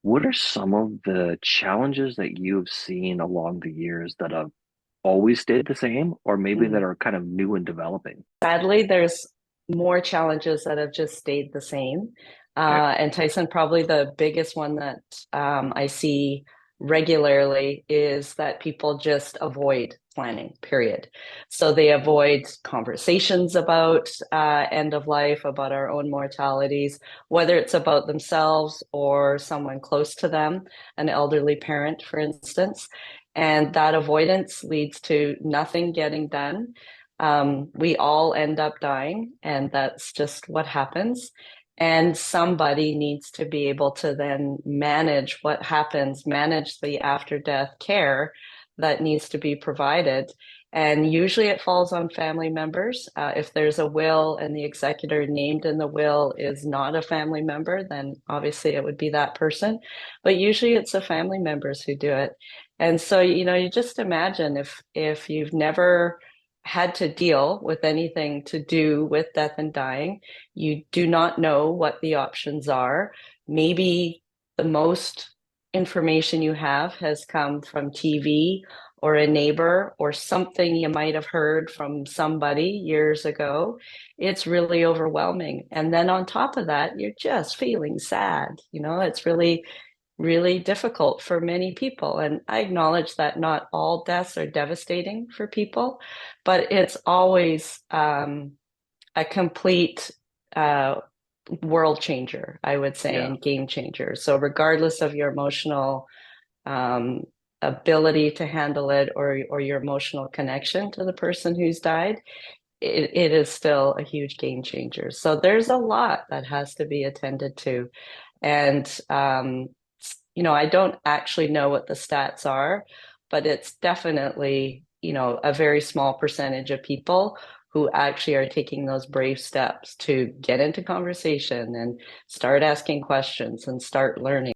What are some of the challenges that you've seen along the years that have always stayed the same, or maybe that Mm. are kind of new and developing? Sadly, there's more challenges that have just stayed the same. Okay. And Tyson, probably the biggest one that I see regularly is that people just avoid planning, period. So they avoid conversations about end of life, about our own mortalities, whether it's about themselves or someone close to them, an elderly parent, for instance. And that avoidance leads to nothing getting done. We all end up dying, and that's just what happens. And somebody needs to be able to then manage what happens, manage the after death care that needs to be provided. And usually it falls on family members. If there's a will and the executor named in the will is not a family member, then obviously it would be that person. But usually it's the family members who do it. And so, you just imagine if you've never had to deal with anything to do with death and dying. You do not know what the options are. Maybe the most information you have has come from TV or a neighbor or something you might have heard from somebody years ago. It's really overwhelming. And then on top of that, you're just feeling sad. It's really difficult for many people. And I acknowledge that not all deaths are devastating for people, but it's always a complete world changer, I would say, Yeah. and game changer. So, regardless of your emotional um, ability to handle it or your emotional connection to the person who's died, it is still a huge game changer. So, there's a lot that has to be attended to. And I don't actually know what the stats are, but it's definitely, a very small percentage of people who actually are taking those brave steps to get into conversation and start asking questions and start learning.